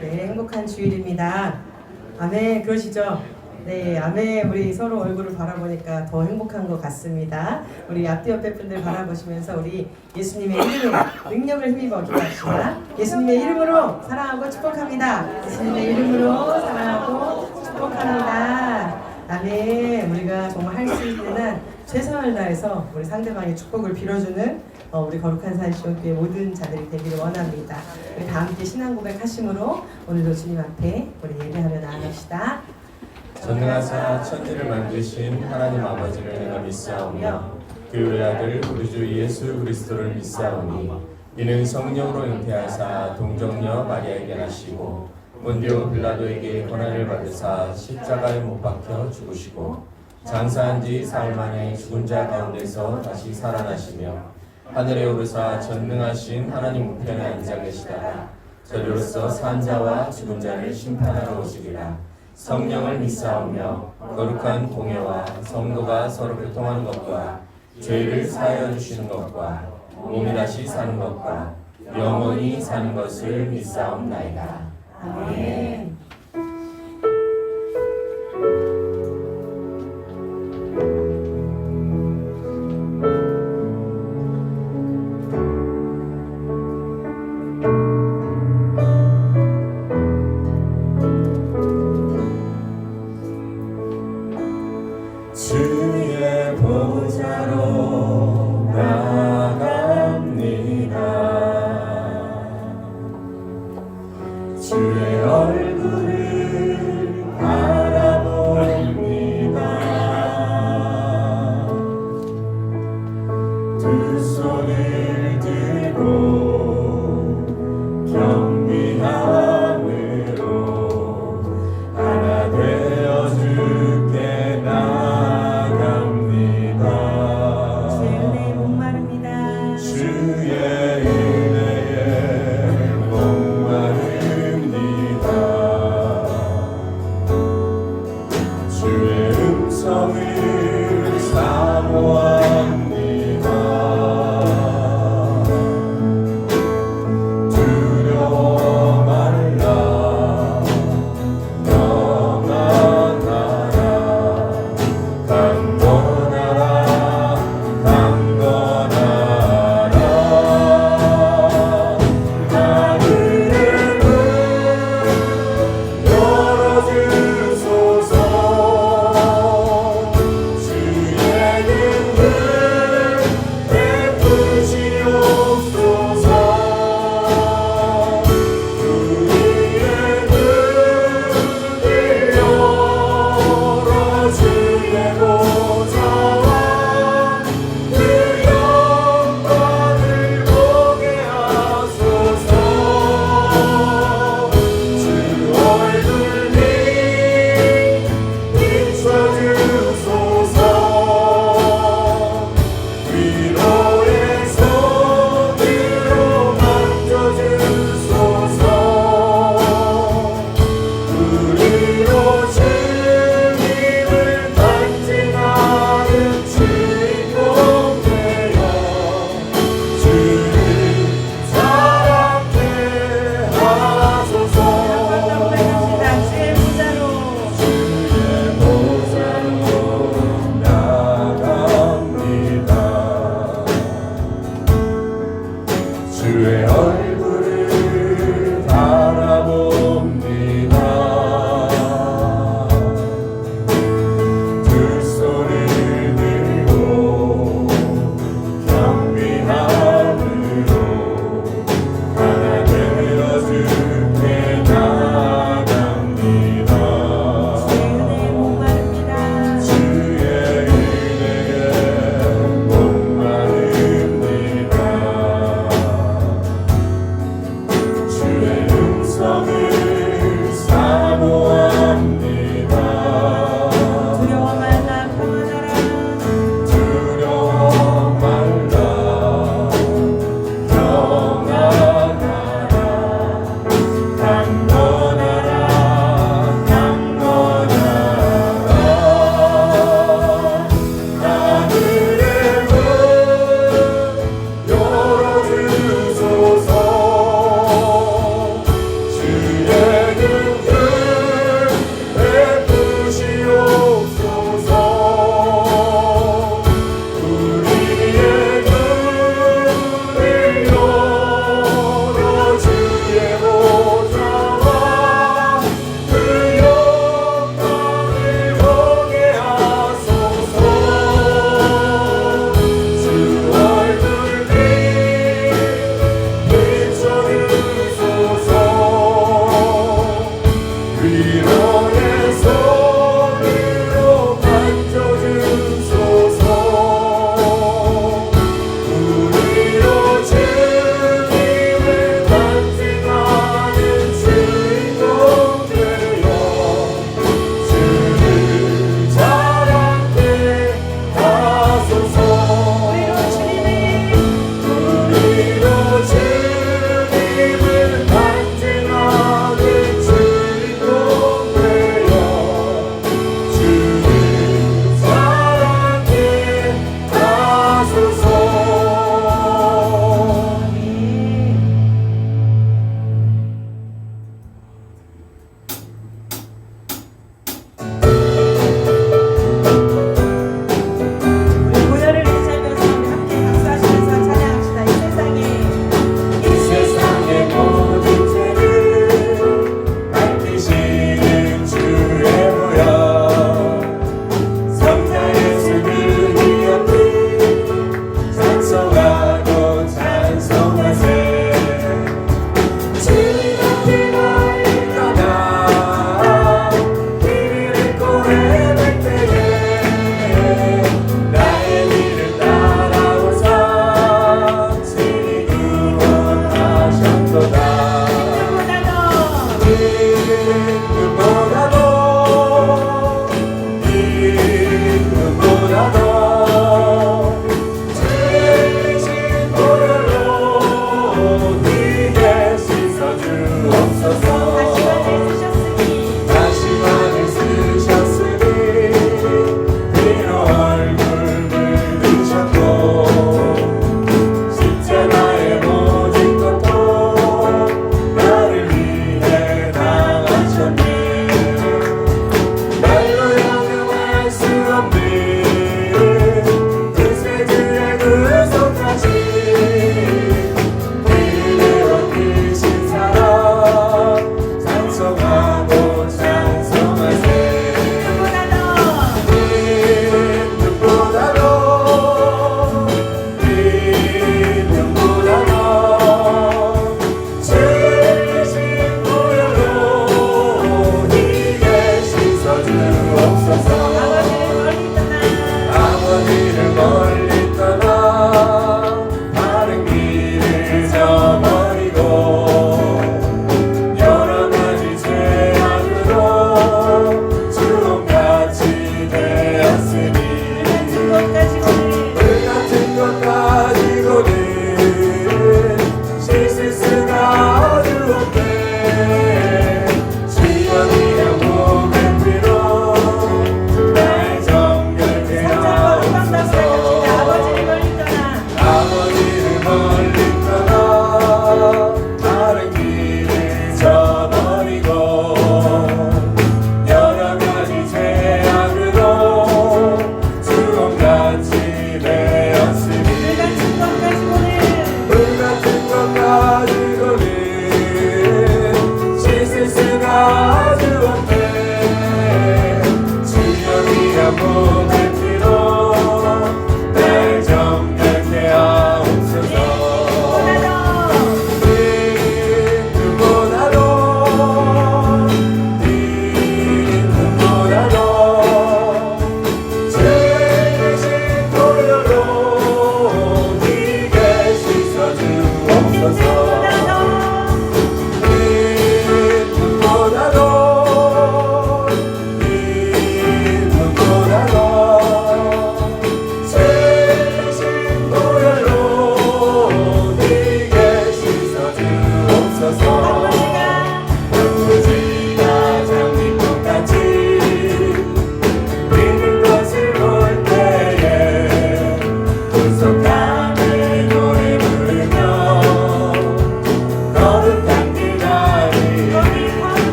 네, 행복한 주일입니다. 아멘, 그러시죠? 네, 아멘. 우리 서로 얼굴을 바라보니까 더 행복한 것 같습니다. 우리 앞뒤 옆에 분들 바라보시면서 우리 예수님의 이름에 능력을 힘입어 기도합시다. 예수님의 이름으로 사랑하고 축복합니다. 예수님의 이름으로 사랑하고 축복합니다. 아멘. 우리가 정말 할 수 있는 한 최선을 다해서 우리 상대방의 축복을 빌어주는 우리 거룩한 산시온교회 모든 자들이 되기를 원합니다. 우리 다 함께 신앙 고백하심으로 오늘도 주님 앞에 우리 예배하며 나아갑시다. 전능하사 천지를 만드신 하나님 아버지를 내가 믿사오며 그 외아들 우리 주 예수 그리스도를 믿사오니 이는 성령으로 잉태하사 동정녀 마리아에게 나시고 본디오 빌라도에게 고난을 받으사 십자가에 못 박혀 죽으시고 장사한 지 사흘 만에 죽은 자 가운데서 다시 살아나시며 하늘에 오르사 전능하신 하나님 우편에 앉아 계시다가 저리로서 산 자와 죽은 자를 심판하러 오시리라. 성령을 믿사오며 거룩한 공예와 성도가 서로 교통하는 것과 죄를 사하여 주시는 것과 몸이 다시 사는 것과 영원히 사는 것을 믿사옵나이다. 아멘. 주의 보좌로 나갑니다. 주의 얼굴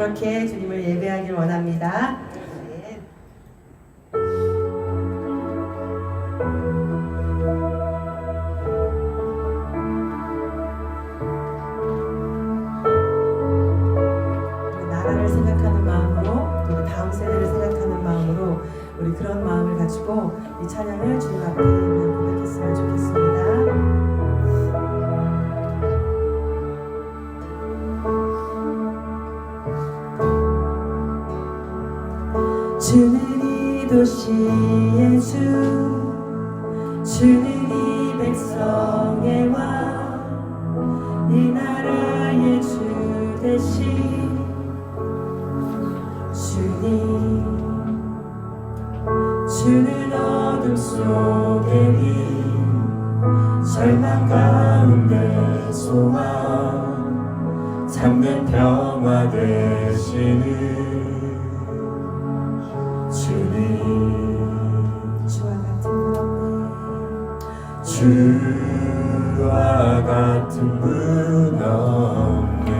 그렇게 주님을 예배하길 원합니다. 네. 나라를 생각하는 마음으로, 또 다음 세대를 생각하는 마음으로 우리 그런 마음을 가지고 이 찬양을 주님 앞에 고백했으면 좋겠습니다. 주는 이 도시의 주, 주는 이 백성의 왕, 이 나라의 주 되신 주님. 주는 어둠 속에 빛, 절망 가운데 소망, 참된 평화 되시는 주님. 주와 같은 분 없네.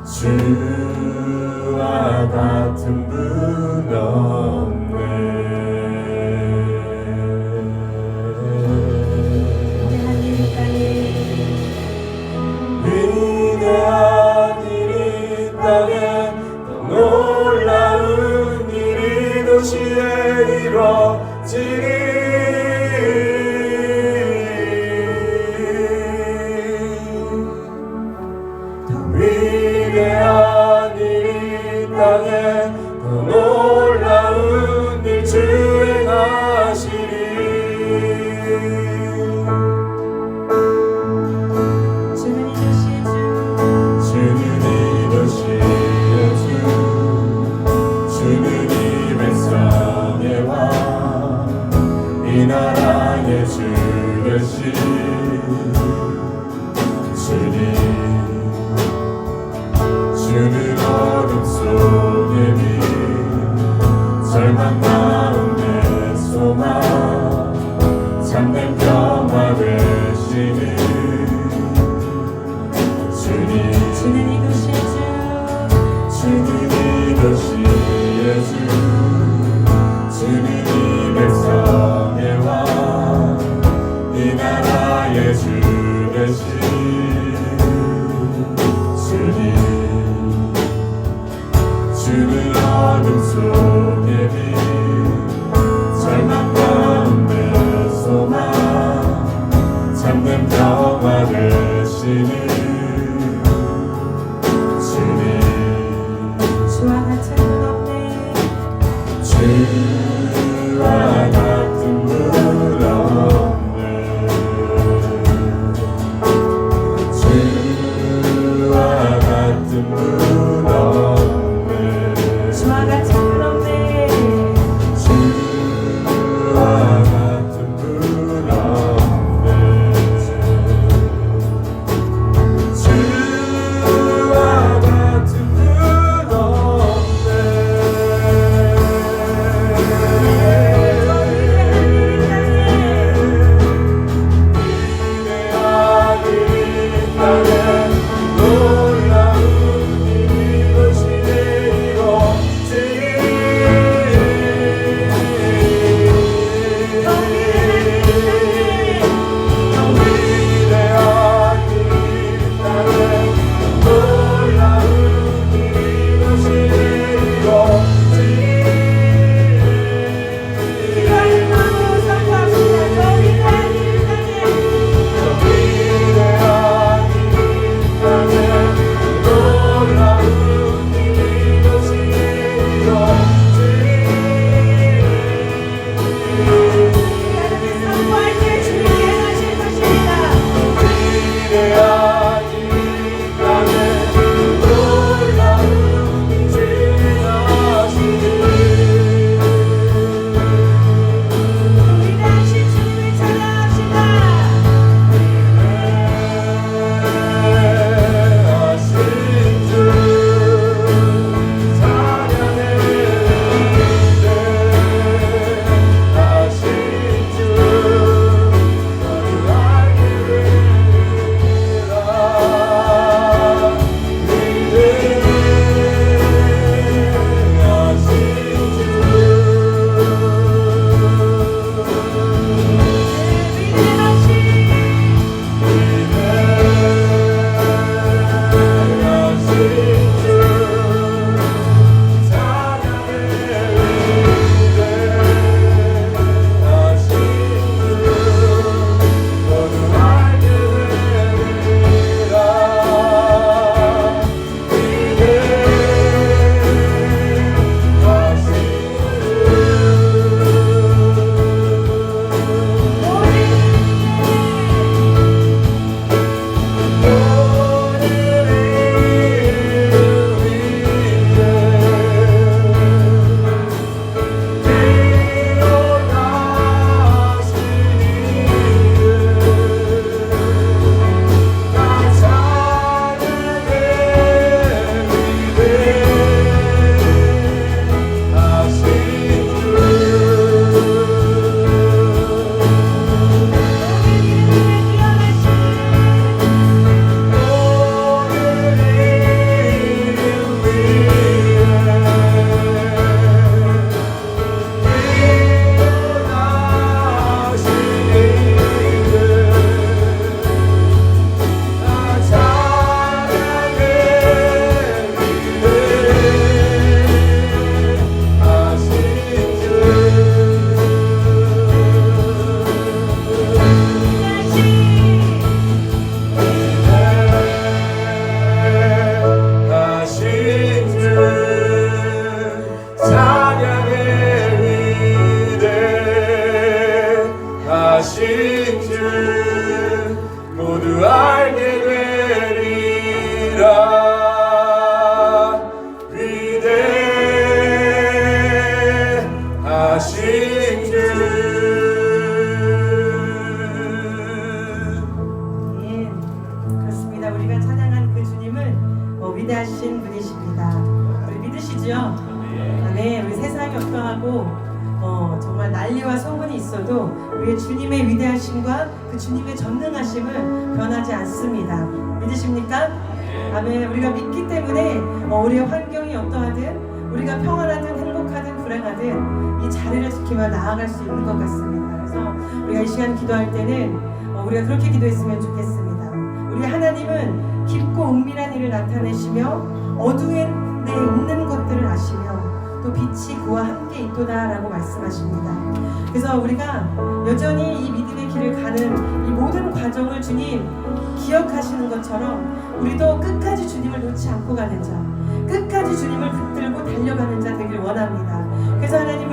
주와 같은 분 없네. 위대한 일이 땅에 놀라운 일이 도시에 이루어지리. 위대한 일이 땅에 더 놀라운 일 주행하시리. 주는 이 도시의 주, 주는 이 도시의 주, 주는 이 백성의 왕, 이 나라의 주 되신 주님. 주는 어둠 속에 빛, 절망 가운데 소망, 참된 평화 되시는 주님. 주는 이 도시의 주, 주는 이 도시의 주, 주는 이 백성의 왕, 이 나라의 주 되신 주님. 주는 어둠 속에 빛, 절망 가운데 소망, 참된 평화 되시는 주님. 주와 같은 분 없네. 주와 같은 분 없네. 주와 같은 분 없네. 주와 같은 분 없네. 주와 같은 분 없네. 주와 같은 분 없네. 하신 주. 예, 그렇습니다. 우리가 찬양한 그 주님은 위대하신 분이십니다. 우리 믿으시죠? 아멘. 우리 세상이 어떠하고 정말 난리와 소문이 있어도 우리의 주님의 위대하심과 그 주님의 전능하심은 변하지 않습니다. 믿으십니까? 아멘. 우리가 믿기 때문에 우리의 환경이 어떠하든 우리가 평안하든 행복하든 불행하든 이 자리를 지키며 나아갈 수 있는 것 같습니다. 그래서 우리가 이 시간 기도할 때는 우리가 그렇게 기도했으면 좋겠습니다. 우리 하나님은 깊고 은밀한 일을 나타내시며 어두에 있는 것들을 아시며 또 빛이 그와 함께 있도다 라고 말씀하십니다. 그래서 우리가 여전히 이 믿음의 길을 가는 이 모든 과정을 주님 기억하시는 것처럼 우리도 끝까지 주님을 놓지 않고 가는 자, 끝까지 주님을 붙들고 달려가는 자 되길 원합니다. 그래서 하나님,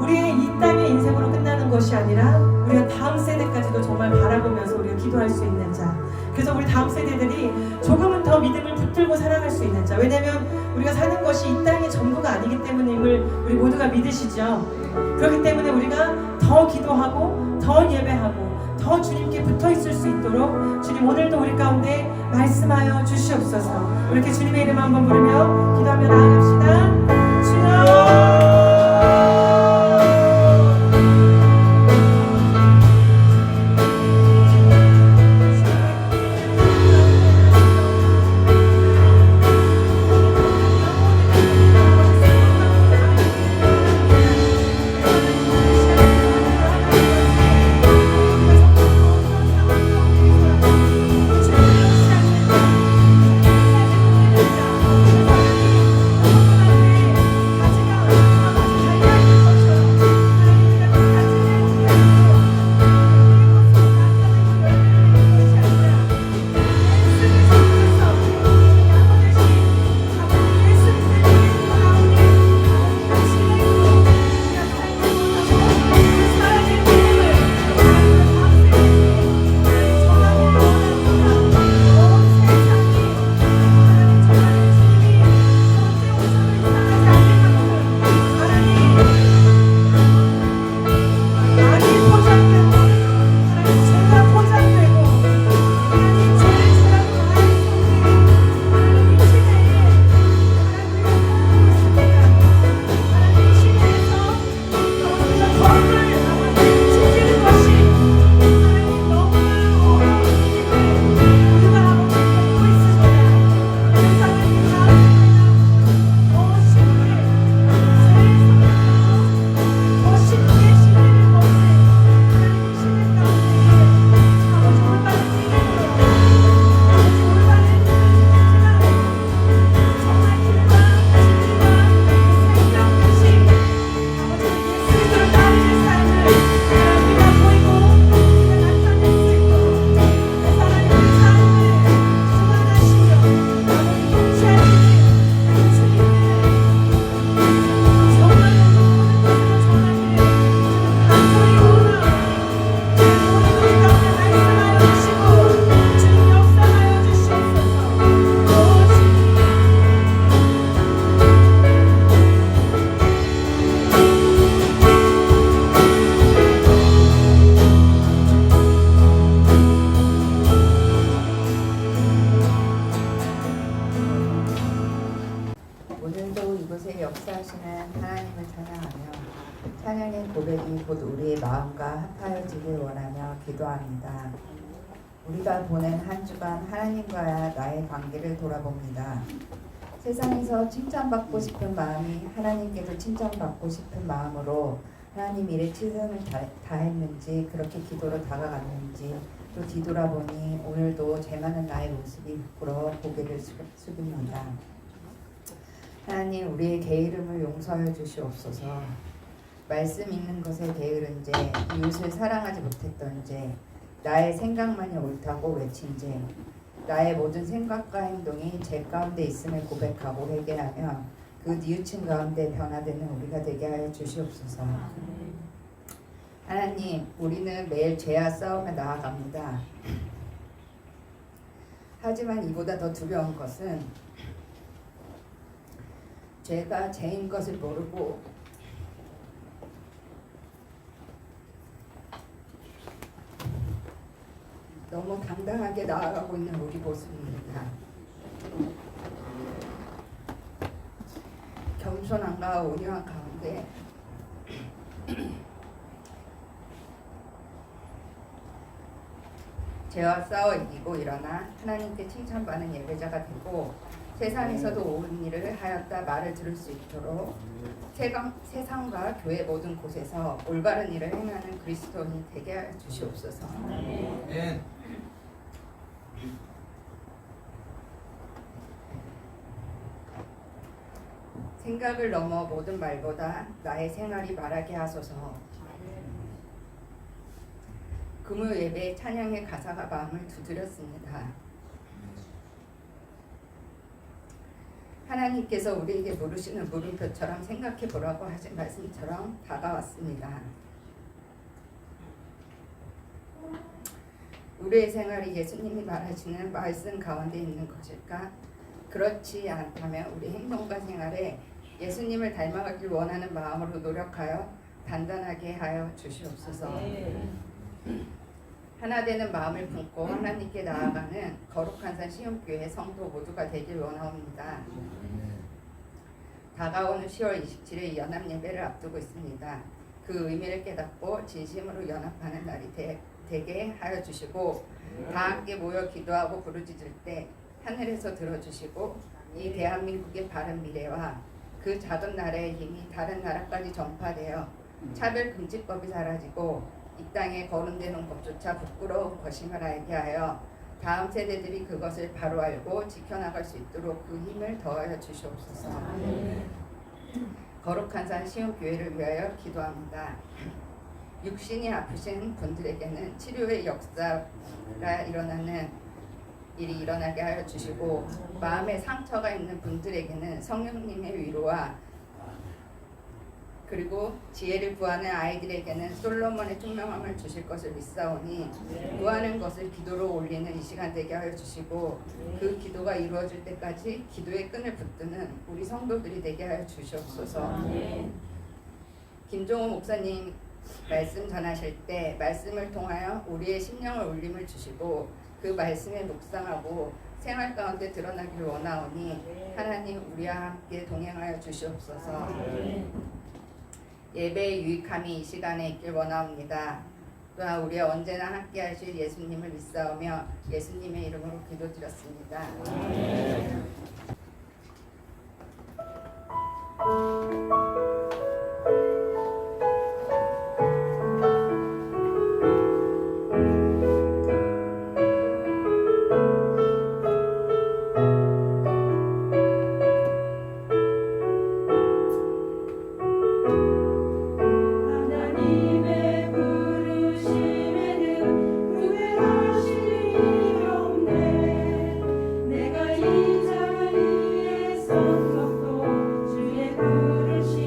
우리의 이 땅의 인생으로 끝나는 것이 아니라 우리가 다음 세대까지도 정말 바라보면서 우리가 기도할 수 있는 자, 그래서 우리 다음 세대들이 조금은 더 믿음을 붙들고 살아갈 수 있는 자, 왜냐하면 우리가 사는 것이 이 땅의 전부가 아니기 때문임을 우리 모두가 믿으시죠. 그렇기 때문에 우리가 더 기도하고 더 예배하고 더 주님께 붙어 있을 수 있도록 주님 오늘도 우리 가운데 말씀하여 주시옵소서. 이렇게 주님의 이름 한번 부르며 기도하며 나아갑시다. 주여. 찬양의 고백이 곧 우리의 마음과 합하여지길 원하며 기도합니다. 우리가 보낸 한 주간 하나님과의 나의 관계를 돌아봅니다. 세상에서 칭찬받고 싶은 마음이 하나님께도 칭찬받고 싶은 마음으로 하나님 일에 최선을 다했는지 그렇게 기도로 다가갔는지 또 뒤돌아보니 오늘도 죄많은 나의 모습이 부끄러워 고개를 숙입니다. 하나님, 우리의 게으름을 용서하여 주시옵소서. 말씀 읽는 것에 게으른 죄, 이웃을 사랑하지 못했던 죄, 나의 생각만이 옳다고 외친 죄, 나의 모든 생각과 행동이 죄 가운데 있음을 고백하고 회개하며 그 뉘우침 가운데 변화되는 우리가 되게 하여 주시옵소서. 하나님, 우리는 매일 죄와 싸우며 나아갑니다. 하지만 이보다 더 두려운 것은 죄가 죄인 것을 모르고 너무 당당하게 나아가고 있는 우리 모습입니다. 겸손함과 온유한 가운데 죄와 싸워 이기고 일어나 하나님께 칭찬받는 예배자가 되고 세상에서도 옳은 일을 하였다 말을 들을 수 있도록 세상과 교회 모든 곳에서 올바른 일을 행하는 그리스도인이 되게 하여 주시옵소서. 생각을 넘어 모든 말보다 나의 생활이 말하게 하소서. 금요 예배 찬양의 가사가 마음을 두드렸습니다. 하나님께서 우리에게 물으시는 물음표처럼 생각해 보라고 하신 말씀처럼 다가왔습니다. 우리의 생활이 예수님이 말하시는 말씀 가운데 있는 것일까? 그렇지 않다면 우리 행동과 생활에 예수님을 닮아가길 원하는 마음으로 노력하여 단단하게 하여 주시옵소서. 하나 되는 마음을 품고 하나님께 나아가는 거룩한 산 시온교회 성도 모두가 되길 원하옵니다. 다가오는 10월 27일 연합 예배를 앞두고 있습니다. 그 의미를 깨닫고 진심으로 연합하는 날이 되게 하여 주시고 다 함께 모여 기도하고 부르짖을 때 하늘에서 들어주시고 이 대한민국의 바른 미래와 그 작은 나라의 힘이 다른 나라까지 전파되어 차별금지법이 사라지고 이 땅에 거론되는 것조차 부끄러운 것임을 알게 하여 다음 세대들이 그것을 바로 알고 지켜나갈 수 있도록 그 힘을 더하여 주시옵소서. 거룩한 산 시온교회를 위하여 기도합니다. 육신이 아프신 분들에게는 치료의 역사가 일어나는 일이 일어나게 하여 주시고 마음에 상처가 있는 분들에게는 성령님의 위로와 그리고 지혜를 구하는 아이들에게는 솔로몬의 총명함을 주실 것을 믿사오니 구하는 것을 기도로 올리는 이 시간 되게 하여 주시고 그 기도가 이루어질 때까지 기도의 끈을 붙드는 우리 성도들이 되게 하여 주시옵소서. 김종호 목사님 말씀 전하실 때 말씀을 통하여 우리의 심령을 울림을 주시고 그 말씀에 묵상하고 생활 가운데 드러나길 원하오니 하나님 우리와 함께 동행하여 주시옵소서. 예배의 유익함이 이 시간에 있길 원하옵니다. 또한 우리와 언제나 함께 하실 예수님을 믿사오며 예수님의 이름으로 기도드렸습니다. 내가 이 자리에 섰어도 주의 부르심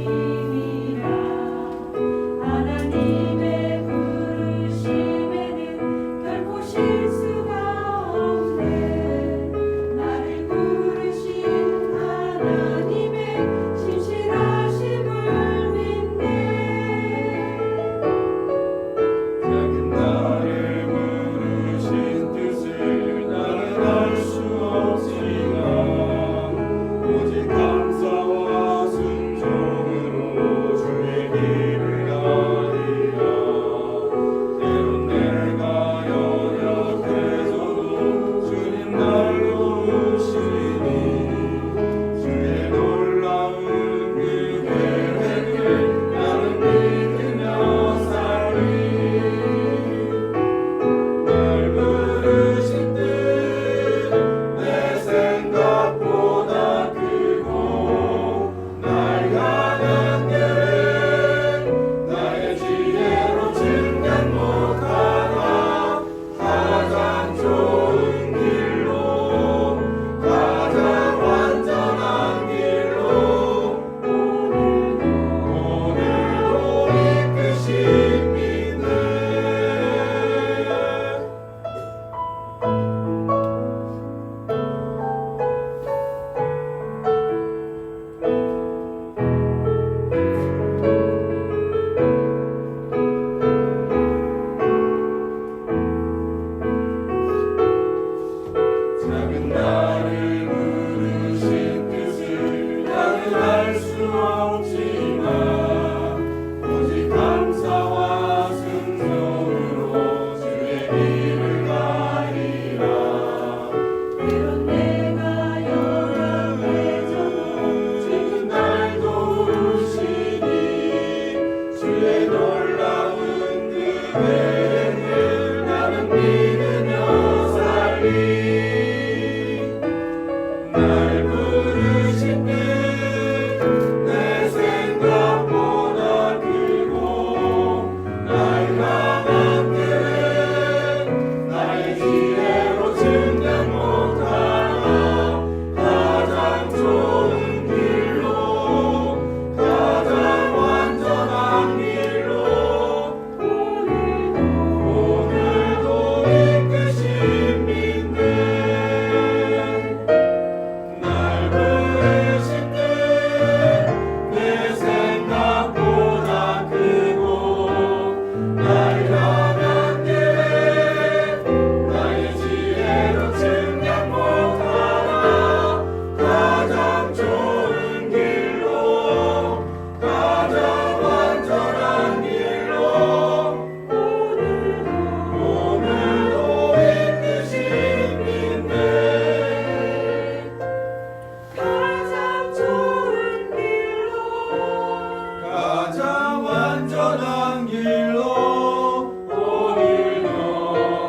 선한 길로 오늘도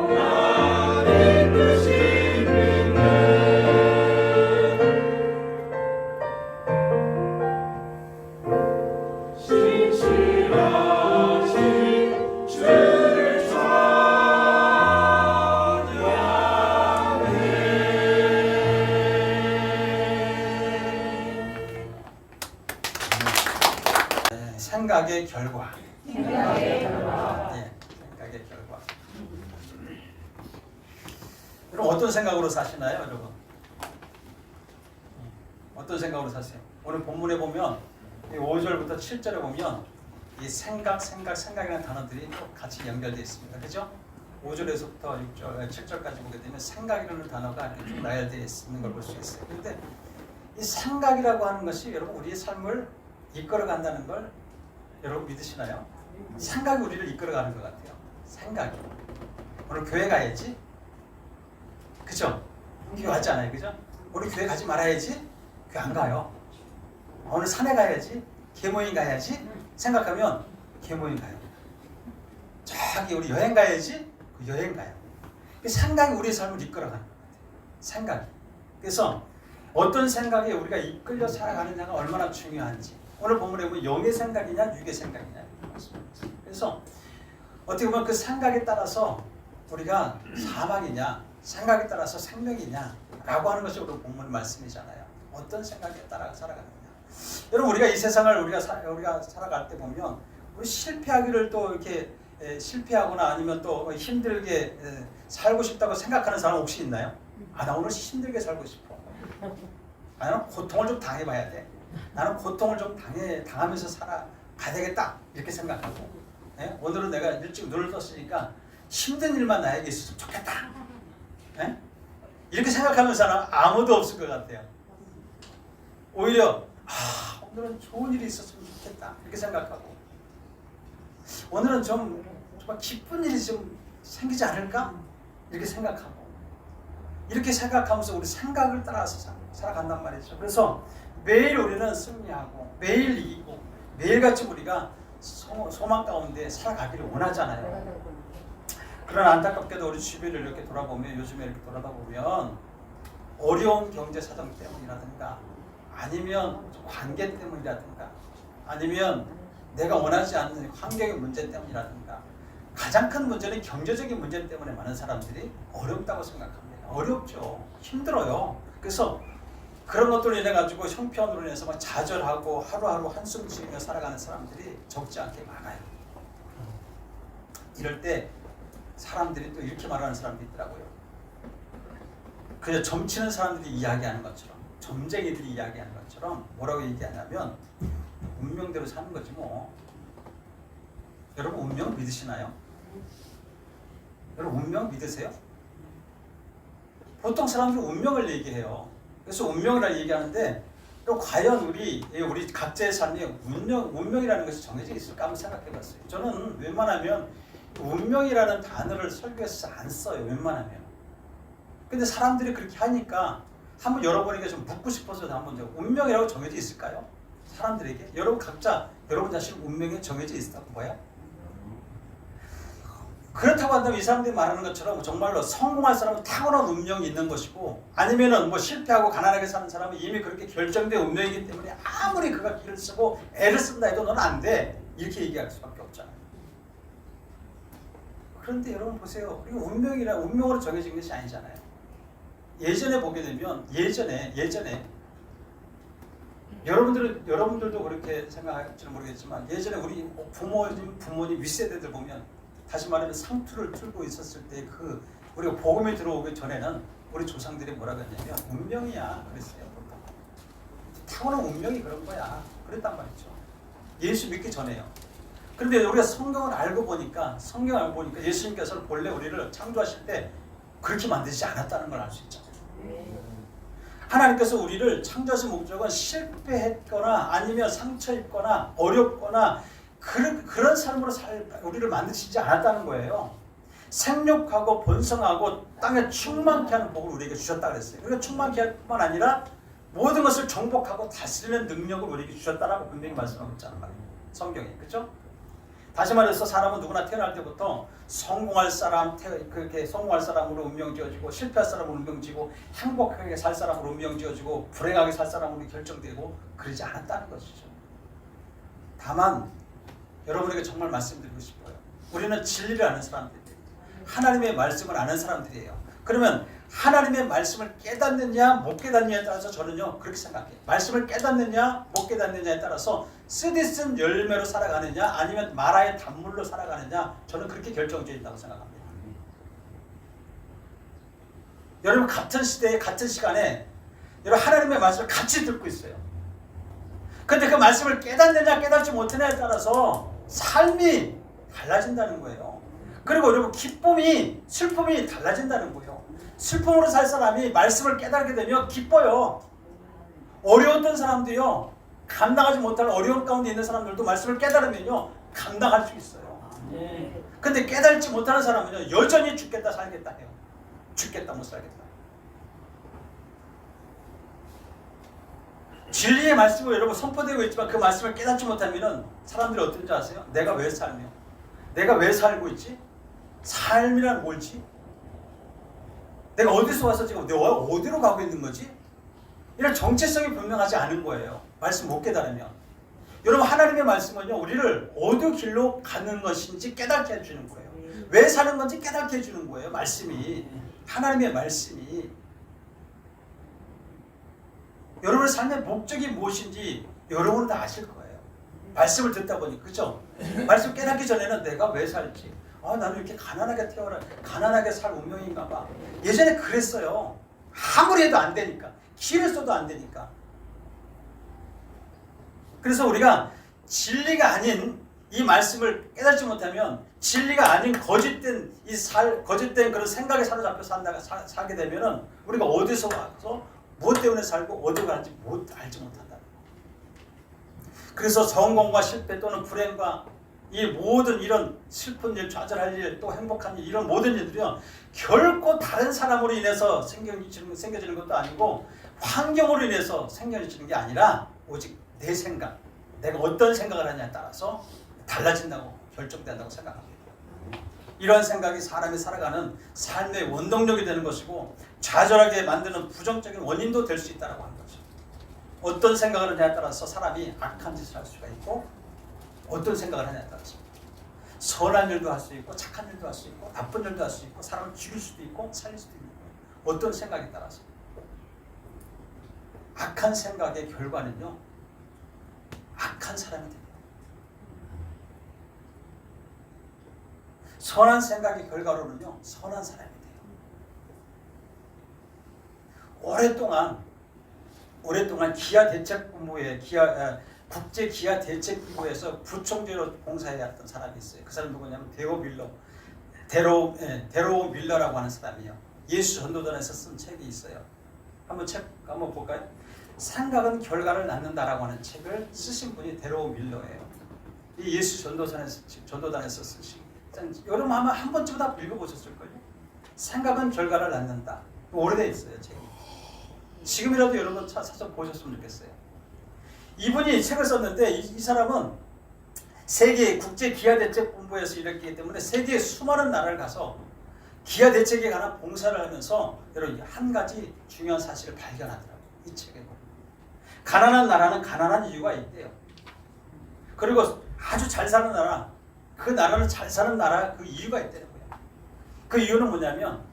나를 드시는 신실하신 주를 생각의 결과. 생각의 결과. 여러분 어떤 생각으로 사시나요, 여러분? 어떤 생각으로 사세요? 오늘 본문에 보면 5절부터 7절에 보면 이 생각이라는 단어들이 또 같이 연결되어 있습니다. 그죠? 5절에서부터 6절, 7절까지 보게 되면 생각이라는 단어가 이렇게 쭉 나열되어 있는 걸 볼 수 있어요. 그런데 이 생각이라고 하는 것이 여러분 우리의 삶을 이끌어 간다는 걸 여러분 믿으시나요? 생각이 우리를 이끌어가는 것 같아요. 생각이. 오늘 교회 가야지. 그죠? 교회 가지 않아요. 그죠? 오늘 교회 가지 말아야지. 교회 안 가요. 오늘 산에 가야지. 계모임 가야지. 생각하면 계모임 가요. 저기 우리 여행 가야지. 그 여행 가요. 생각이 우리의 삶을 이끌어가는 것 같아요. 생각이. 그래서 어떤 생각에 우리가 이끌려 살아가느냐가 얼마나 중요한지. 오늘 본문에 보면 영의 생각이냐 육의 생각이냐. 그래서 어떻게 보면 그 생각에 따라서 우리가 사망이냐 생각에 따라서 생명이냐 라고 하는 것이 오늘 본문 말씀이잖아요. 어떤 생각에 따라 살아가느냐. 여러분 우리가 이 세상을 우리가 살아갈 때 보면 우리 실패하기를 또 이렇게 실패하거나 아니면 또 힘들게 살고 싶다고 생각하는 사람 혹시 있나요? 아, 나 오늘 힘들게 살고 싶어. 나는 고통을 좀 당해봐야 돼. 나는 고통을 좀 당하면서 살아가야 되겠다. 이렇게 생각하고 오늘은 내가 일찍 눈을 떴으니까 힘든 일만 나에게 있었으면 좋겠다. 이렇게 생각하면서는 아무도 없을 것 같아요. 오히려 오늘은 좋은 일이 있었으면 좋겠다. 이렇게 생각하고 오늘은 좀 정말 기쁜 일이 좀 생기지 않을까? 이렇게 생각하고 이렇게 생각하면서 우리 생각을 따라서 살아간단 말이죠. 그래서 매일 우리는 승리하고 매일 이기고 매일같이 우리가 소망 가운데 살아가기를 원하잖아요. 그러나 안타깝게도 우리 주변을 이렇게 돌아보면 요즘에 이렇게 돌아다보면 어려운 경제 사정 때문이라든가 아니면 관계 때문이라든가 아니면 내가 원하지 않는 환경의 문제 때문이라든가 가장 큰 문제는 경제적인 문제 때문에 많은 사람들이 어렵다고 생각합니다. 어렵죠. 힘들어요. 그래서 그런 것들로 인해 가지고 형편으로 인해서 막 좌절하고 하루하루 한숨 쉬며 살아가는 사람들이 적지 않게 많아요. 이럴 때 사람들이 또 이렇게 말하는 사람도 있더라고요. 그냥 점치는 사람들이 이야기하는 것처럼 점쟁이들이 이야기하는 것처럼 뭐라고 얘기하냐면 운명대로 사는 거지 뭐. 여러분 운명을 믿으시나요? 여러분 운명 믿으세요? 보통 사람들은 운명을 얘기해요. 그래서 운명이라고 얘기하는데 또 과연 우리 각자의 삶에 운명이라는 것이 정해져 있을까 한번 생각해봤어요. 저는 웬만하면 운명이라는 단어를 설교에서 안 써요. 웬만하면. 근데 사람들이 그렇게 하니까 한번 여러분에게 좀 묻고 싶어서 한번 운명이라고 정해져 있을까요? 사람들에게? 여러분 각자 여러분 자신 운명에 정해져 있다고 봐요? 그렇다고 한다면 이 사람들이 말하는 것처럼 정말로 성공할 사람은 타고난 운명이 있는 것이고 아니면은 뭐 실패하고 가난하게 사는 사람은 이미 그렇게 결정된 운명이기 때문에 아무리 그가 길을 쓰고 애를 쓴다 해도 넌 안 돼. 이렇게 얘기할 수밖에 없잖아요. 그런데 여러분 보세요. 이거 운명으로 정해진 것이 아니잖아요. 예전에 보게 되면 예전에 여러분들도 그렇게 생각할지는 모르겠지만 예전에 우리 부모님 윗세대들 보면 다시 말하면 상투를 틀고 있었을 때 그 우리가 복음이 들어오기 전에는 우리 조상들이 뭐라고 했냐면 운명이야 그랬어요. 타고난 운명이 그런 거야 그랬단 말이죠. 예수 믿기 전에요. 그런데 우리가 성경을 알고 보니까 예수님께서는 본래 우리를 창조하실 때 그렇게 만드시지 않았다는 걸 알 수 있잖아요. 하나님께서 우리를 창조하신 목적은 실패했거나 아니면 상처 입거나 어렵거나 그런 삶으로 우리를 만드시지 않았다는 거예요. 생육하고 번성하고 땅에 충만케 하는 복을 우리에게 주셨다 그랬어요. 그러니까 충만케 할 뿐만 아니라 모든 것을 정복하고 다스리는 능력을 우리에게 주셨다라고 분명히 말씀하고 있잖아요. 성경에. 그렇죠? 다시 말해서 사람은 누구나 태어날 때부터 성공할 사람, 그렇게 성공할 사람으로 운명 지어지고 실패할 사람으로 운명 지고 행복하게 살 사람으로 운명 지어지고 불행하게 살 사람으로 결정되고 그러지 않았다는 것이죠. 다만 여러분에게 정말 말씀드리고 싶어요. 우리는 진리를 아는 사람들이에요. 하나님의 말씀을 아는 사람들이에요. 그러면 하나님의 말씀을 깨닫느냐 못 깨닫느냐에 따라서 저는요 그렇게 생각해요. 말씀을 깨닫느냐 못 깨닫느냐에 따라서 쓰디쓴 열매로 살아가느냐 아니면 마라의 단물로 살아가느냐 저는 그렇게 결정지어진다고 생각합니다. 여러분 같은 시대에 같은 시간에 여러분 하나님의 말씀을 같이 듣고 있어요. 근데 그 말씀을 깨닫느냐 깨닫지 못하느냐에 따라서 삶이 달라진다는 거예요. 그리고 여러분 기쁨이 슬픔이 달라진다는 거예요. 슬픔으로 살 사람이 말씀을 깨닫게 되면 기뻐요. 어려웠던 사람도요 감당하지 못할 어려운 가운데 있는 사람들도 말씀을 깨달으면요 감당할 수 있어요. 근데 깨달지 못하는 사람은요 여전히 죽겠다 살겠다 해요. 죽겠다 못 살겠다. 진리의 말씀을 여러분 선포되고 있지만 그 말씀을 깨닫지 못하면은 사람들이 어떤지 아세요? 내가 왜 살며? 내가 왜 살고 있지? 삶이란 뭘지? 내가 어디서 와서 지금 내가 어디로 가고 있는 거지? 이런 정체성이 분명하지 않은 거예요. 말씀 못 깨달으면. 여러분 하나님의 말씀은요 우리를 어느 길로 가는 것인지 깨닫게 해주는 거예요. 왜 사는 건지 깨닫게 해주는 거예요. 말씀이. 하나님의 말씀이. 여러분의 삶의 목적이 무엇인지 여러분은 다 아실 거예요. 말씀을 듣다 보니 그죠? 말씀 깨닫기 전에는 내가 왜 살지? 나는 이렇게 가난하게 태어나 가난하게 살 운명인가 봐. 예전에 그랬어요. 아무리 해도 안 되니까. 기를 써도 안 되니까. 그래서 우리가 진리가 아닌 이 말씀을 깨닫지 못하면 진리가 아닌 거짓된 거짓된 그런 생각에 사로잡혀 살게 되면은 우리가 어디서 와서 무엇 때문에 살고 어디로 가는지 알지 못한다. 그래서 성공과 실패 또는 불행과 이 모든 이런 슬픈 일, 좌절할 일, 또 행복한 일 이런 모든 일들이요 결코 다른 사람으로 인해서 생겨지는 것도 아니고 환경으로 인해서 생겨지는 게 아니라 오직 내 생각, 내가 어떤 생각을 하냐에 따라서 달라진다고 결정된다고 생각합니다. 이런 생각이 사람이 살아가는 삶의 원동력이 되는 것이고 좌절하게 만드는 부정적인 원인도 될 수 있다고 하는 거죠. 어떤 생각을 하냐에 따라서 사람이 악한 짓을 할 수가 있고 어떤 생각을 하냐에 따라서 선한 일도 할 수 있고 착한 일도 할 수 있고 나쁜 일도 할 수 있고 사람을 죽일 수도 있고 살릴 수도 있는 거예요. 어떤 생각에 따라서 악한 생각의 결과는요 악한 사람이 됩니다. 선한 생각의 결과로는요 선한 사람이 돼요. 오랫동안 기아대책본부에 국제 기아대책기구에서 부총재로 봉사해왔던 사람이 있어요. 그 사람 누구냐면 데로 밀러라고 하는 사람이에요. 예수 전도단에서 쓴 책이 있어요. 한번 볼까요? 생각은 결과를 낳는다라고 하는 책을 쓰신 분이 데로 밀러예요. 이 예수 전도단에서 쓰신. 여러분 아마 한 번쯤 다 읽어보셨을걸요? 생각은 결과를 낳는다. 오래돼 있어요 책이. 지금이라도 여러분 사서 보셨으면 좋겠어요. 이분이 책을 썼는데 이 사람은 세계 국제 기아대책본부에서 일했기 때문에 세계의 수많은 나라를 가서 기아대책에 관한 봉사를 하면서 여러분 한 가지 중요한 사실을 발견하더라고요. 이 책에 보면 가난한 나라는 가난한 이유가 있대요. 그리고 아주 잘 사는 나라, 그 나라는 잘 사는 나라 그 이유가 있다는 거예요. 그 이유는 뭐냐면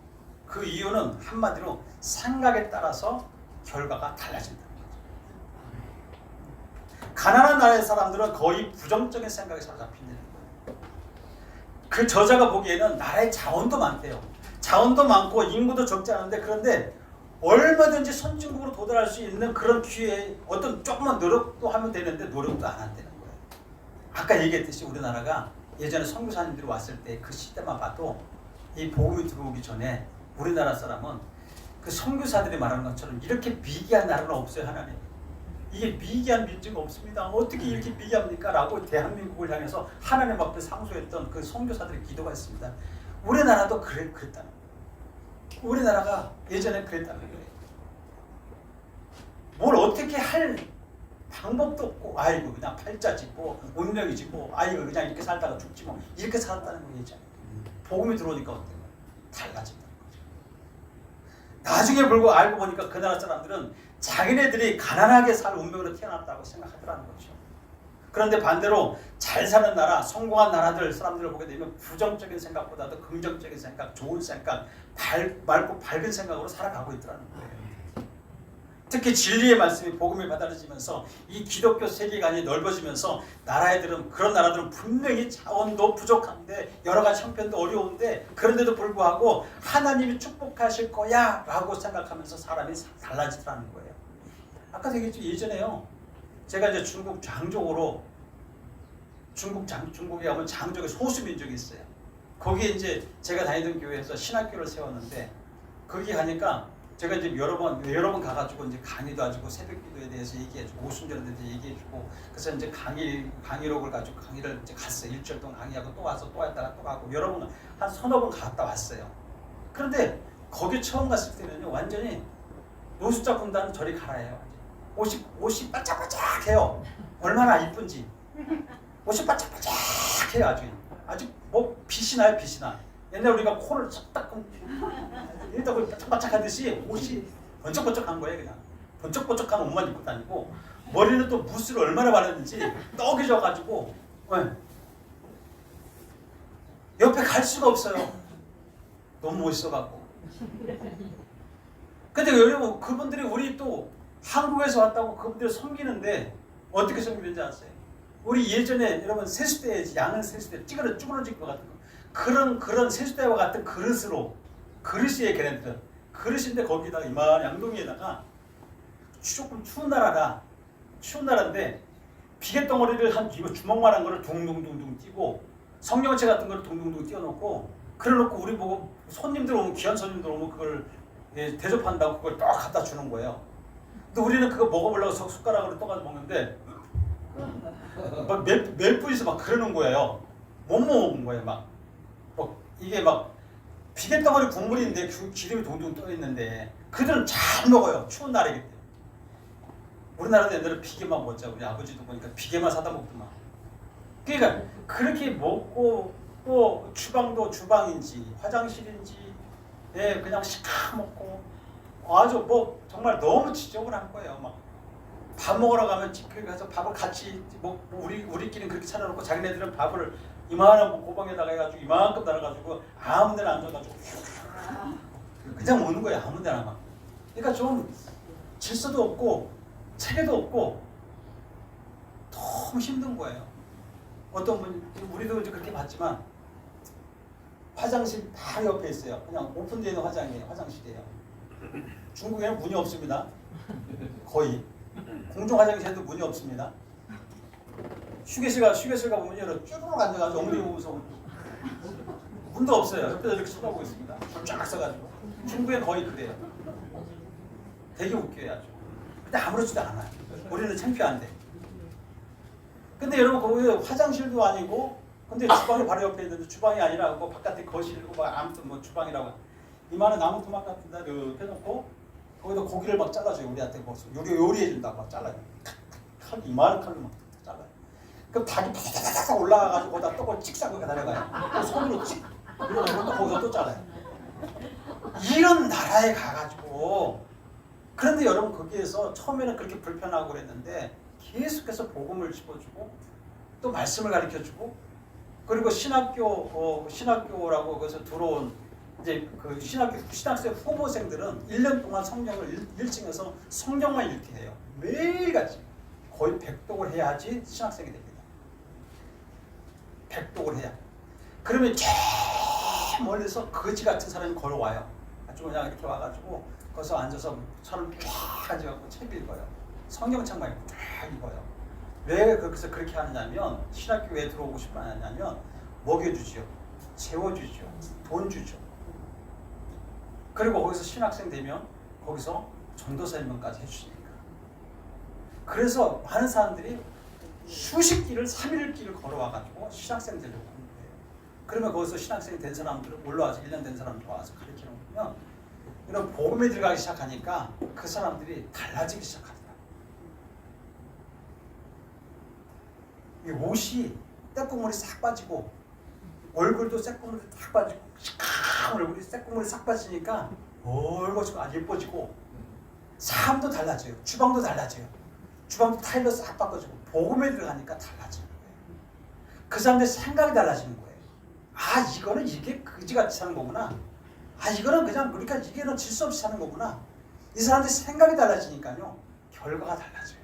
그 이유는 한마디로 생각에 따라서 결과가 달라진다는 거죠. 가난한 나라의 사람들은 거의 부정적인 생각에 사로잡힌다는 거예요. 그 저자가 보기에는 나라에 자원도 많대요. 자원도 많고 인구도 적지 않은데 그런데 얼마든지 선진국으로 도달할 수 있는 그런 기회에 어떤 조금만 노력도 하면 되는데 노력도 안 한다는 거예요. 아까 얘기했듯이 우리나라가 예전에 선교사님들이 왔을 때 그 시대만 봐도 이 복음이 들어오기 전에 우리나라 사람은 그 선교사들이 말하는 것처럼 이렇게 미개한 나라는 없어요. 하나님. 이게 미개한 민족이 없습니다. 어떻게 이렇게 미개합니까? 라고 대한민국을 향해서 하나님 앞에 상소했던 그 선교사들의 기도가 있습니다. 우리나라도 그랬다는 거예요. 우리나라가 예전에 그랬다는 거예요. 뭘 어떻게 할 방법도 없고 아이고 그냥 팔자 짓고 운명이지 뭐 아이고 그냥 이렇게 살다가 죽지 뭐 이렇게 살았다는 거겠죠. 복음이 들어오니까 어때요? 달라진다는 거죠. 나중에 불고 알고 보니까 그 나라 사람들은 자기네들이 가난하게 살 운명으로 태어났다고 생각하더라는 거죠. 그런데 반대로 잘 사는 나라, 성공한 나라들 사람들을 보게 되면 부정적인 생각보다도 긍정적인 생각, 좋은 생각, 맑고 밝은 생각으로 살아가고 있더라는 거예요. 특히 진리의 말씀이 복음이 받아들여지면서 이 기독교 세계관이 넓어지면서 그런 나라들은 분명히 자원도 부족한데 여러 가지 형편도 어려운데 그런데도 불구하고 하나님이 축복하실 거야 라고 생각하면서 사람이 달라지더라는 거예요. 아까 얘기했죠. 예전에요. 제가 이제 중국 장족으로 중국에 가면 장족의 소수민족이 있어요. 거기에 이제 제가 다니던 교회에서 신학교를 세웠는데 거기 가니까 제가 이제 여러 번 가가지고 이제 강의도 하고 새벽기도에 대해서 얘기해주고 오순절에 대해서 얘기해주고 그래서 이제 강의록을 가지고 강의를 이제 갔어요. 일주일 동안 강의하고 또 와서 또 왔다가 또 가고 여러 번 한 서너 번 갔다 왔어요. 그런데 거기 처음 갔을 때는요 완전히 노숙자 군단은 저리 가라예요. 옷이 바짝바짝해요. 얼마나 이쁜지 옷이 바짝바짝해요. 아주 뭐 빛이 나요. 빛이 나. 옛날 우리가 코를 딱 일단 바짝바짝하듯이 옷이 번쩍번쩍한 거예요. 그냥 번쩍번쩍한 옷만 입고 다니고 머리는 또 무스를 얼마나 바르는지 떡이져가지고 옆에 갈 수가 없어요. 너무 멋있어갖고. 근데 여러분 그분들이 우리 또 한국에서 왔다고 그분들 섬기는데 어떻게 섬기는지 아세요? 우리 예전에 여러분 세수대 양은 세수대 쭈그러질 것 같은 거 그런 세수대와 같은 그릇이에요. 걔네들은 그릇인데 거기다가 이만 양동이에다가 조금 추운 나라인데 비계덩어리를 한 주먹만한 거를 둥둥둥둥 띄고 성경책 같은 거를 둥둥둥 띄워놓고 그래놓고 우리 보고 손님들 오면 귀한 손님들 오면 그걸 대접한다고 그걸 딱 갖다 주는 거예요. 근데 우리는 그거 먹어보려고 숟가락으로 떠가지고 먹는데 막 몇 분이서 막 그러는 거예요. 못 먹는 거예요. 막 이게 막 비계덩어리 국물인데 기름이 동동 떠 있는데 그들은 잘 먹어요. 추운 날이기 때문에. 우리나라도 옛날에 비계만 먹자. 우리 아버지도 보니까 비계만 사다 먹더만. 그러니까 그렇게 먹고 또 주방도 주방인지 화장실인지 그냥 시커멓고 아주 뭐 정말 너무 지저분한 거예요. 막 밥 먹으러 가면 집에 가서 밥을 같이 우리끼리는 그렇게 차려놓고 자기네들은 밥을 이만한 고방에다가 해가지고 이만큼 달아가지고 아무데나 앉아가지고 그냥 먹는 거예요. 아무데나 막. 그러니까 좀 질서도 없고 체계도 없고 너무 힘든 거예요. 어떤 분 우리도 이제 그렇게 봤지만 화장실 다 옆에 있어요. 그냥 오픈되어 있는 화장실이에요. 중국에는 문이 없습니다. 거의 공중 화장실에도 문이 없습니다. 휴게실 가보면 여러 쭈르륵 앉아가지고 엉덩이 보면서 문도 없어요. 옆에서 이렇게 쳐다보고 있습니다. 줄 쫙 써가지고. 중국엔 거의 그래요. 되게 웃겨요 아주. 근데 아무렇지도 않아요. 우리는 창피한데. 근데 여러분 거기 화장실도 아니고 근데 주방이 바로 옆에 있는데 주방이 아니라 뭐 바깥에 거실이고 뭐 아무튼 뭐 주방이라고 이만한 나무 토막 같은 데 이렇게 해놓고 거기다 고기를 막 잘라줘요. 우리한테 뭐 요리해준다고 막 잘라요. 칼 이만한 칼로 막 잘라요. 그럼 닭이 파닥파닥 올라가가지고 거기다 떡을 찍 싸고 달려가요. 손으로 찍 이러고 또 거기서 또 잘라요. 이런 나라에 가가지고 그런데 여러분 거기에서 처음에는 그렇게 불편하고 그랬는데 계속해서 복음을 집어주고 또 말씀을 가르쳐주고 그리고 신학교라고 거기서 들어온 이제 그 신학생 후보생들은 1년 동안 성경을 일증해서 성경만 읽게 해요. 매일같이 거의 100독을 해야지 신학생이 됩니다. 100독을 해야. 그러면 저 멀리서 거지 같은 사람이 걸어와요. 아주 그냥 이렇게 와가지고 거기서 앉아서 사람 쫙 앉아갖고 책 읽어요. 성경책만 읽고 쫙 읽어요. 왜 그래서 그렇게 하느냐면 신학교에 들어오고 싶어 하냐면 먹여주죠. 재워주죠. 돈 주죠. 그리고 거기서 신학생 되면 거기서 전도사님까지 해주시니까. 그래서 많은 사람들이 수십 길을 3일 길을 걸어와가지고 신학생 되려고 하는 거예요. 그러면 거기서 신학생이 된 사람들은 올라와서 1년 된 사람들 와서 가르치는 거면 이런 복음에 들어가기 시작하니까 그 사람들이 달라지기 시작하더라고요. 이 옷이 때국물이 싹 빠지고 얼굴도 새국물이 싹 빠지고 시커먼 얼굴이 새국물이 싹 빠지니까 얼굴이 아주 예뻐지고 삶도 달라져요. 주방도 달라져요. 주방도 타일로 싹 바꿔주고 복음에 들어가니까 달라지는 거예요. 그 사람들 생각이 달라지는 거예요. 아 이거는 이게 그지같이 사는 거구나. 아 이거는 그냥 그러니까 이게는 질수 없이 사는 거구나. 이 사람들이 생각이 달라지니까요 결과가 달라져요.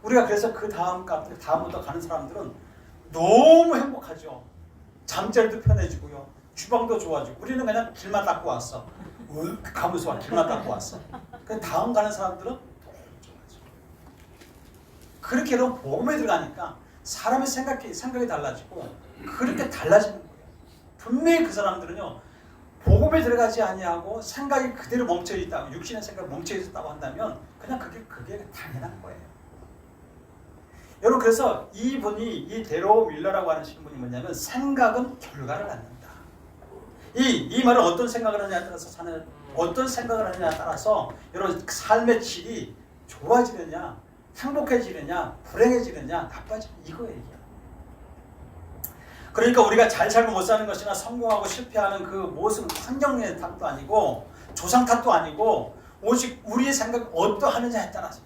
우리가 그래서 그 다음부터 가는 사람들은 너무 행복하죠. 잠자리도 편해지고요. 주방도 좋아지고. 우리는 그냥 길만 닦고 왔어. 가면서 길만 닦고 왔어. 그 다음 가는 사람들은 너무 좋아져. 그렇게 여러분 복음에 들어가니까 사람의 생각이 달라지고 그렇게 달라지는 거예요. 분명히 그 사람들은요 복음에 들어가지 아니하고 생각이 그대로 멈춰 있다고 육신의 생각이 멈춰 있었다고 한다면 그냥 그게 당연한 거예요. 여러분 그래서 이 데로 윌러라고 하는 신분이 뭐냐면 생각은 결과를 낳는다. 이 말은 어떤 생각을 하느냐에 따라서 여러분 삶의 질이 좋아지느냐 행복해지느냐 불행해지느냐 나빠지느냐 이거예요. 그러니까 우리가 잘 살고 못 사는 것이나 성공하고 실패하는 그 모습 환경의 탓도 아니고 조상 탓도 아니고 오직 우리의 생각이 어떠하느냐에 따라서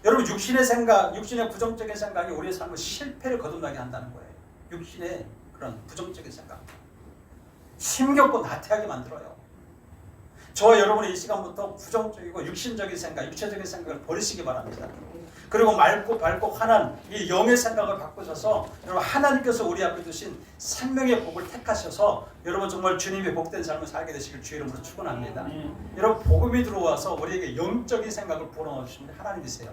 여러분 육신의 생각, 육신의 부정적인 생각이 우리의 삶을 실패를 거듭나게 한다는 거예요. 육신의 그런 부정적인 생각 힘겹고 나태하게 만들어요. 저와 여러분이 이 시간부터 부정적이고 육신적인 생각, 육체적인 생각을 버리시기 바랍니다. 그리고 맑고 밝고 환한 이 영의 생각을 바꾸셔서 여러분 하나님께서 우리 앞에 두신 생명의 복을 택하셔서 여러분 정말 주님의 복된 삶을 살게 되시길 주의 이름으로 축원합니다. 여러분 복음이 들어와서 우리에게 영적인 생각을 불어넣어 주신 하나님이세요.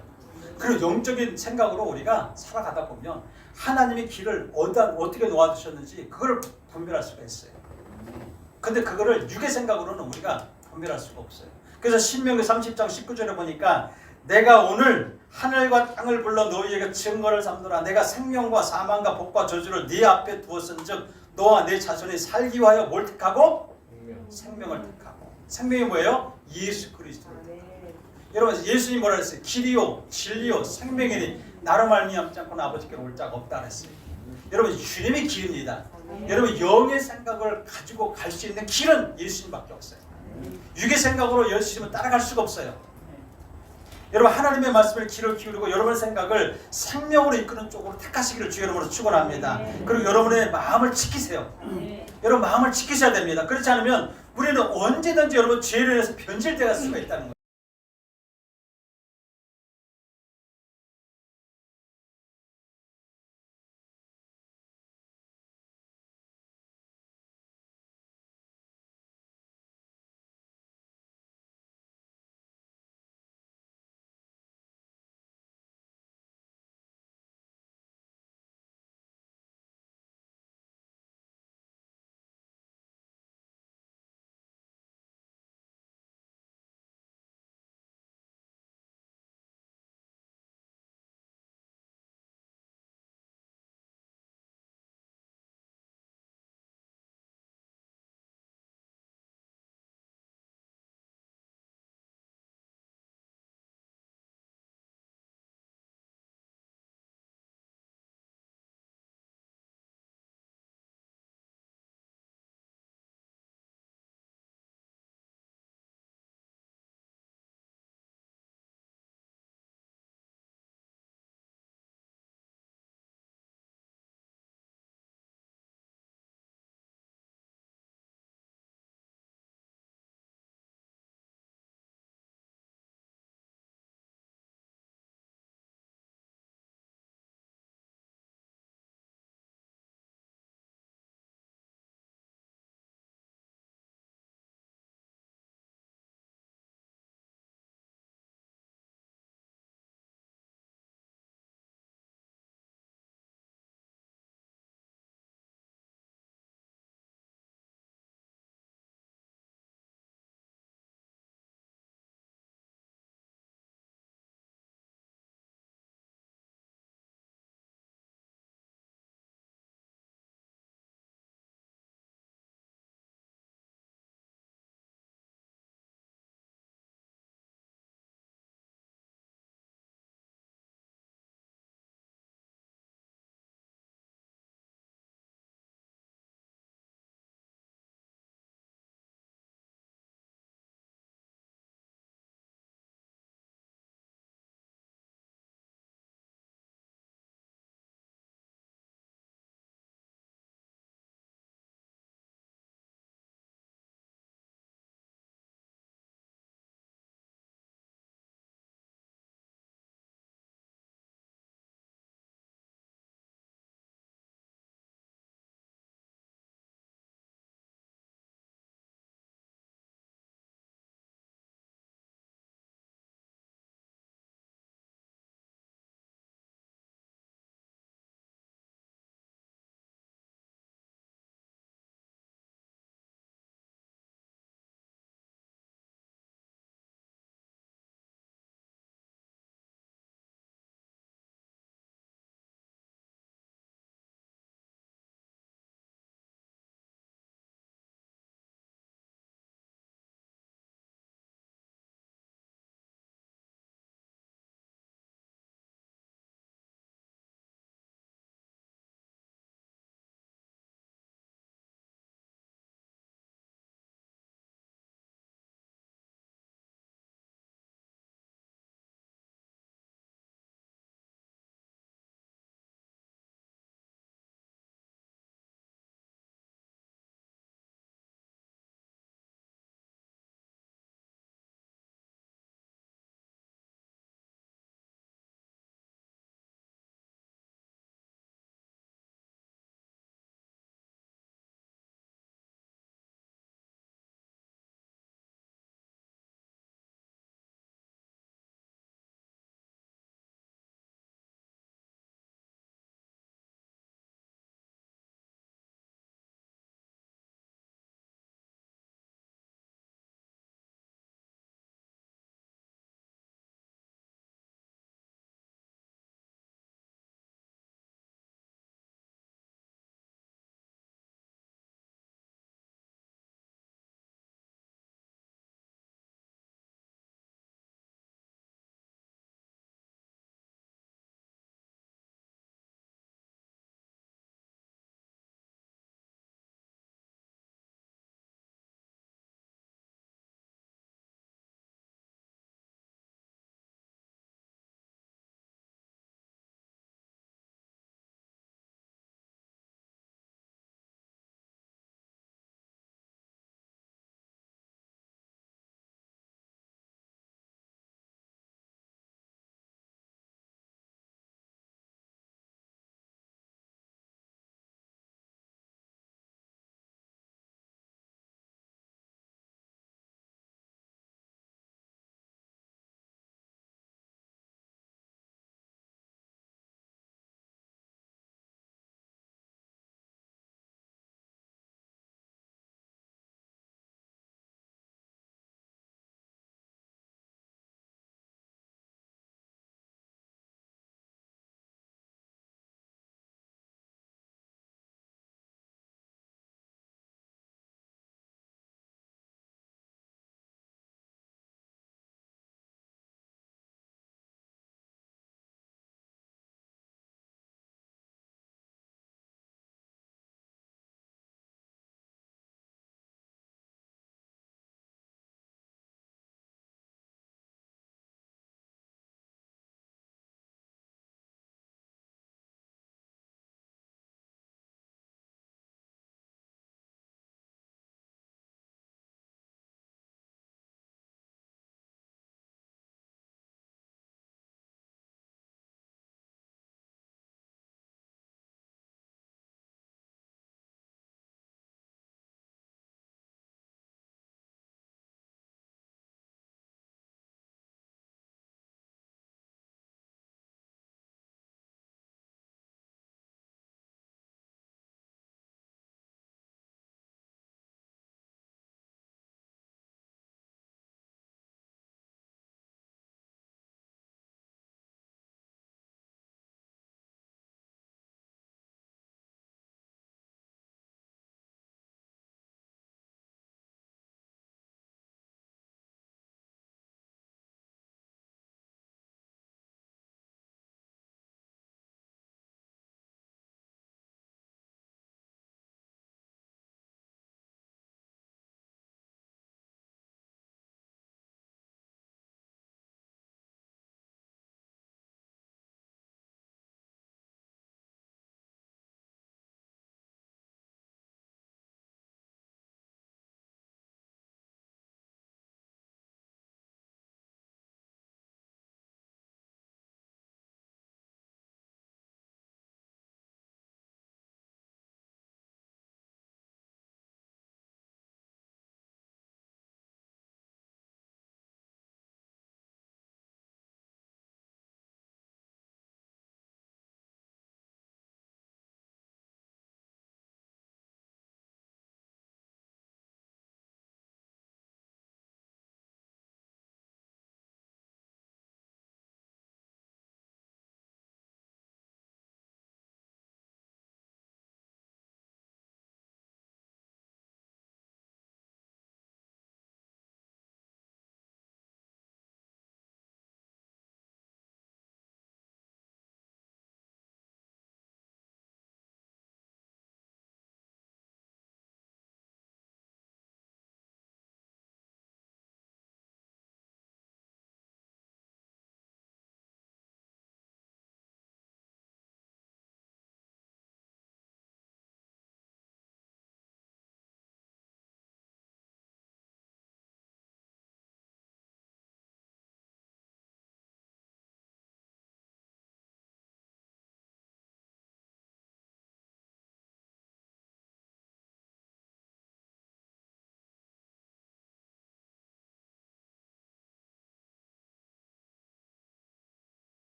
그리고 영적인 생각으로 우리가 살아가다 보면 하나님의 길을 어떻게 놓아두셨는지 그걸 분별할 수가 있어요. 근데 그거를 육의 생각으로는 우리가 분별할 수가 없어요. 그래서 신명기 30장 19절에 보니까 내가 오늘 하늘과 땅을 불러 너희에게 증거를 삼노라. 내가 생명과 사망과 복과 저주를 네 앞에 두었은즉 너와 네 자손이 살기 위하여 뭘 택하고? 생명을 택하고. 생명이 뭐예요? 예수 그리스도를 택하고. 여러분 예수님이 뭐라 했어요? 길이요 진리요 생명이니 나로 말미암지 않고는 아버지께로 올 자가 없다 그랬어요. 여러분 주님이 길입니다. 여러분 영의 생각을 가지고 갈 수 있는 길은 예수님밖에 없어요. 육의 생각으로 예수님을 따라갈 수가 없어요. 여러분 하나님의 말씀을 귀를 기울이고 여러분의 생각을 생명으로 이끄는 쪽으로 택하시기를 주 여러분으로 축원합니다. 그리고 여러분의 마음을 지키세요. 여러분 마음을 지키셔야 됩니다. 그렇지 않으면 우리는 언제든지 여러분 죄를 해서 변질될 수가 있다는 거예요.